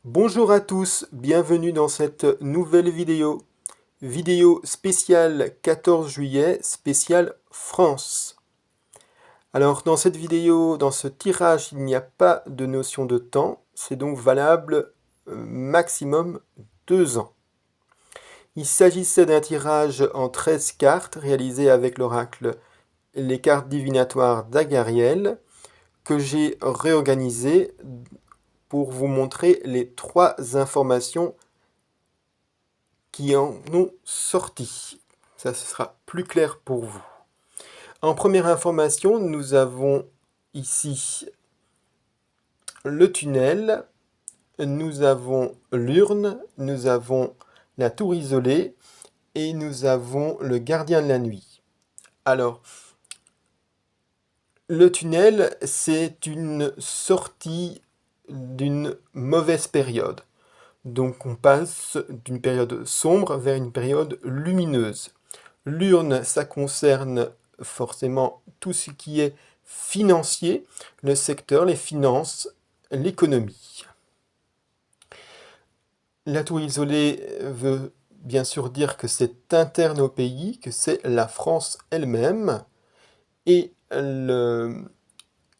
Bonjour à tous, bienvenue dans cette nouvelle vidéo. Vidéo spéciale 14 juillet, spéciale France. Alors dans cette vidéo, dans ce tirage, il n'y a pas de notion de temps, c'est donc valable maximum 2 ans. Il s'agissait d'un tirage en 13 cartes réalisé avec l'oracle Les cartes divinatoires d'Agariel que j'ai réorganisé pour vous montrer les 3 informations qui en ont sorti. Ça sera plus clair pour vous. En première information, nous avons ici le tunnel, nous avons l'urne, nous avons la tour isolée et nous avons le gardien de la nuit. Alors, le tunnel, c'est une sortie d'une mauvaise période. Donc on passe d'une période sombre vers une période lumineuse. L'urne, ça concerne forcément tout ce qui est financier, le secteur, les finances, l'économie. La tour isolée veut bien sûr dire que c'est interne au pays, que c'est la France elle-même. Et le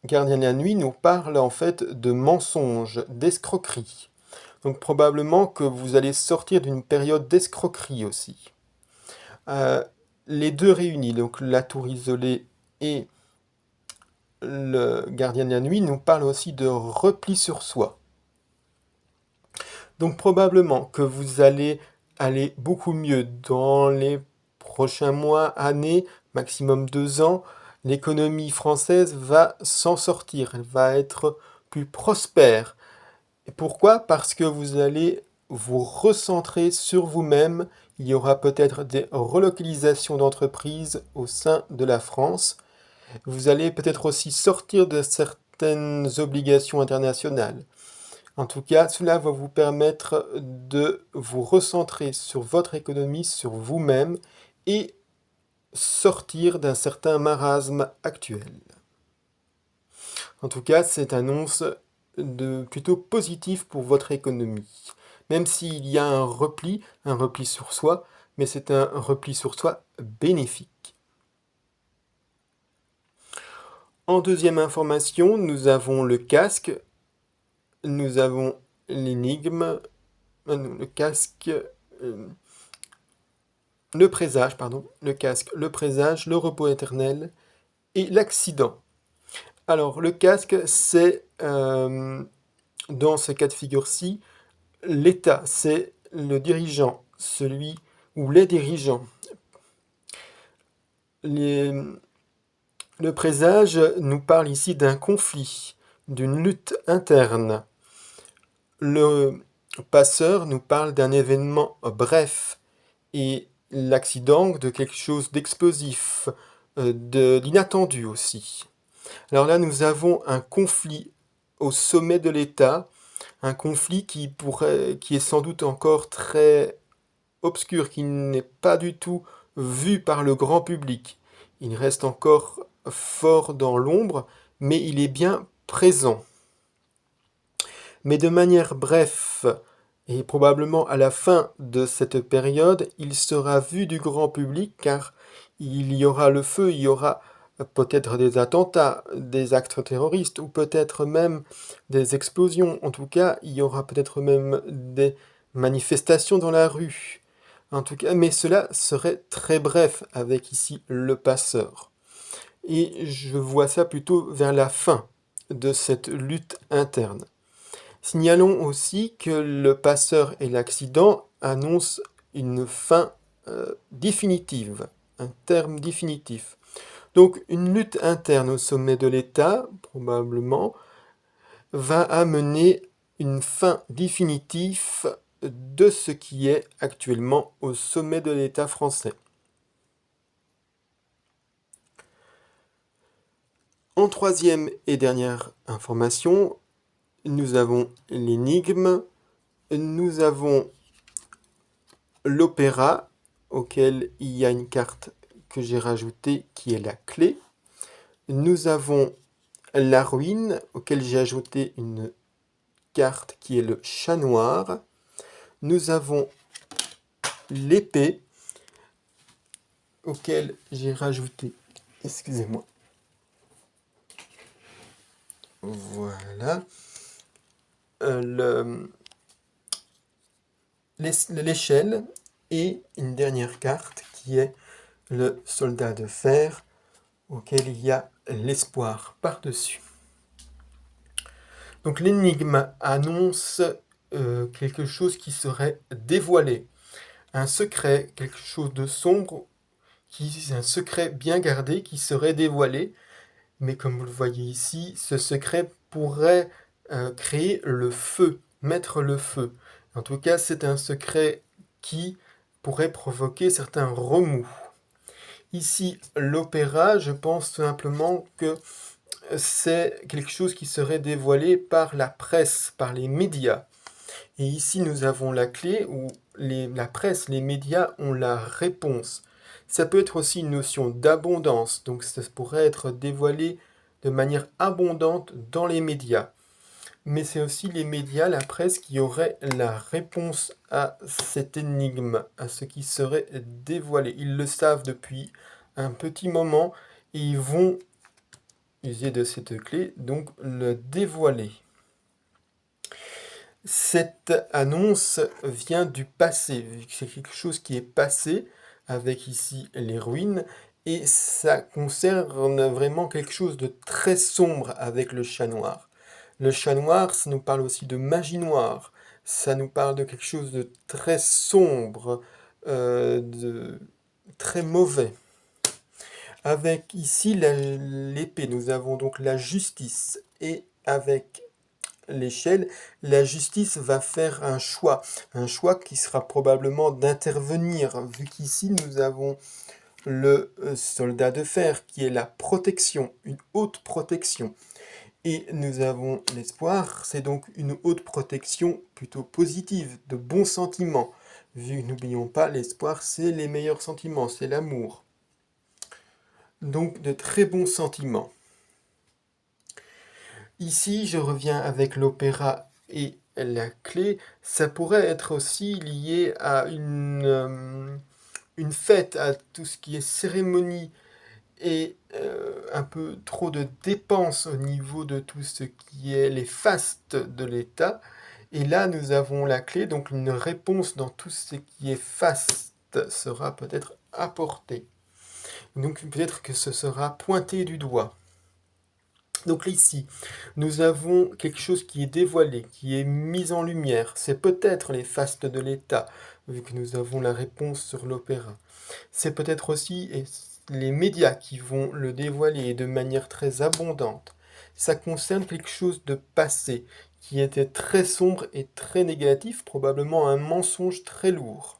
gardien de la nuit nous parle en fait de mensonges, d'escroquerie. Donc probablement que vous allez sortir d'une période d'escroquerie aussi. Les deux réunis, donc la tour isolée et le gardien de la nuit, nous parlent aussi de repli sur soi. Donc probablement que vous allez aller beaucoup mieux dans les prochains mois, années, maximum 2 ans. L'économie française va s'en sortir, elle va être plus prospère. Et pourquoi? Parce que vous allez vous recentrer sur vous-même. Il y aura peut-être des relocalisations d'entreprises au sein de la France. Vous allez peut-être aussi sortir de certaines obligations internationales. En tout cas, cela va vous permettre de vous recentrer sur votre économie, sur vous-même et sortir d'un certain marasme actuel. En tout cas, cette annonce plutôt positif pour votre économie. Même s'il y a un repli sur soi, mais c'est un repli sur soi bénéfique. En deuxième information, nous avons le casque, nous avons l'énigme, le casque, le présage, pardon, le casque, le présage, le repos éternel et l'accident. Alors, le casque, c'est, dans ce cas de figure-ci, l'État, c'est le dirigeant, celui ou les dirigeants. Le présage nous parle ici d'un conflit, d'une lutte interne. Le passeur nous parle d'un événement bref et l'accident de quelque chose d'explosif, d'inattendu aussi. Alors là, nous avons un conflit au sommet de l'État, un conflit qui est sans doute encore très obscur, qui n'est pas du tout vu par le grand public. Il reste encore fort dans l'ombre, mais il est bien présent. Mais de manière brève, et probablement à la fin de cette période, il sera vu du grand public car il y aura le feu, il y aura peut-être des attentats, des actes terroristes ou peut-être même des explosions. En tout cas, il y aura peut-être même des manifestations dans la rue. En tout cas, mais cela serait très bref avec ici le passeur. Et je vois ça plutôt vers la fin de cette lutte interne. Signalons aussi que le passeur et l'accident annoncent une fin définitive, un terme définitif. Donc une lutte interne au sommet de l'État, probablement, va amener une fin définitive de ce qui est actuellement au sommet de l'État français. En troisième et dernière information, nous avons l'énigme, nous avons l'opéra, auquel il y a une carte que j'ai rajoutée qui est la clé. Nous avons la ruine, auquel j'ai ajouté une carte qui est le chat noir. Nous avons l'épée, auquel j'ai rajouté, excusez-moi, voilà, l'échelle et une dernière carte qui est le soldat de fer, auquel il y a l'espoir par-dessus. Donc l'énigme annonce quelque chose qui serait dévoilé, un secret, quelque chose de sombre, un secret bien gardé qui serait dévoilé, mais comme vous le voyez ici, ce secret pourrait créer le feu, mettre le feu. En tout cas, c'est un secret qui pourrait provoquer certains remous. Ici, l'opéra, je pense simplement que c'est quelque chose qui serait dévoilé par la presse, par les médias. Et ici, nous avons la clé où la presse, les médias ont la réponse. Ça peut être aussi une notion d'abondance, donc ça pourrait être dévoilé de manière abondante dans les médias. Mais c'est aussi les médias, la presse, qui auraient la réponse à cette énigme, à ce qui serait dévoilé. Ils le savent depuis un petit moment et ils vont user de cette clé, donc le dévoiler. Cette annonce vient du passé, c'est quelque chose qui est passé, avec ici les ruines, et ça concerne vraiment quelque chose de très sombre avec le chat noir. Le chat noir, ça nous parle aussi de magie noire, ça nous parle de quelque chose de très sombre, de très mauvais. Avec ici l'épée, nous avons donc la justice, et avec l'échelle, la justice va faire un choix qui sera probablement d'intervenir, vu qu'ici nous avons le soldat de fer, qui est la protection, une haute protection. Et nous avons l'espoir, c'est donc une haute protection plutôt positive, de bons sentiments. Vu, n'oublions pas, l'espoir, c'est les meilleurs sentiments, c'est l'amour. Donc de très bons sentiments. Ici, je reviens avec l'opéra et la clé. Ça pourrait être aussi lié à une fête, à tout ce qui est cérémonie et un peu trop de dépenses au niveau de tout ce qui est les fastes de l'État. Et là, nous avons la clé, donc une réponse dans tout ce qui est faste sera peut-être apportée. Donc peut-être que ce sera pointé du doigt. Donc ici, nous avons quelque chose qui est dévoilé, qui est mis en lumière. C'est peut-être les fastes de l'État, vu que nous avons la réponse sur l'opéra. C'est peut-être aussi les médias qui vont le dévoiler de manière très abondante. Ça concerne quelque chose de passé, qui était très sombre et très négatif, probablement un mensonge très lourd.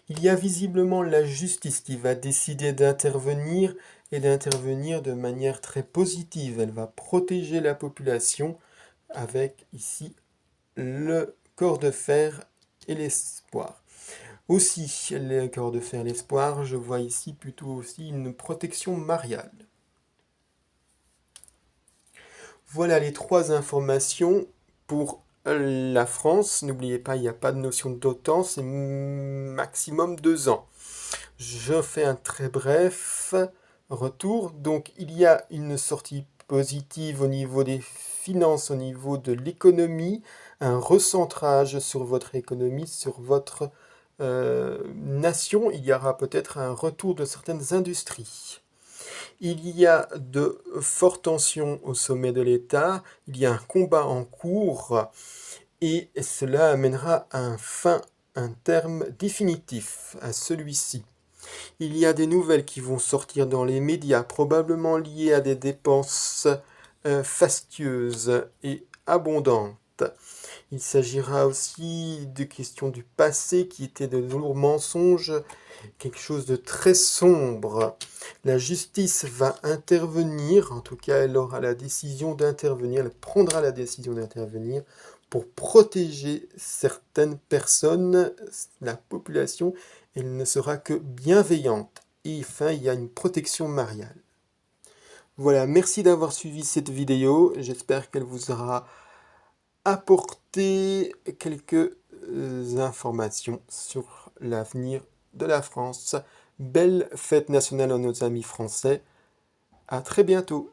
Il y a visiblement la justice qui va décider d'intervenir et d'intervenir de manière très positive. Elle va protéger la population avec ici le corps de fer et l'espoir. Aussi, le corps de fer, l'espoir, je vois ici plutôt aussi une protection mariale. Voilà les trois informations pour la France. N'oubliez pas, il n'y a pas de notion d'OTAN, c'est maximum 2 ans. Je fais un très bref retour. Donc, il y a une sortie positive au niveau des finances, au niveau de l'économie, un recentrage sur votre économie, sur votre nation. Il y aura peut-être un retour de certaines industries. Il y a de fortes tensions au sommet de l'État, il y a un combat en cours, et cela amènera à un terme définitif à celui-ci. Il y a des nouvelles qui vont sortir dans les médias, probablement liées à des dépenses fastueuses et abondantes. Il s'agira aussi de questions du passé qui étaient de lourds mensonges, quelque chose de très sombre. La justice va intervenir, en tout cas elle aura la décision d'intervenir, elle prendra la décision d'intervenir pour protéger certaines personnes, la population, elle ne sera que bienveillante. Et enfin, il y a une protection mariale. Voilà, merci d'avoir suivi cette vidéo, j'espère qu'elle vous aura apporter quelques informations sur l'avenir de la France. Belle fête nationale à nos amis français. À très bientôt.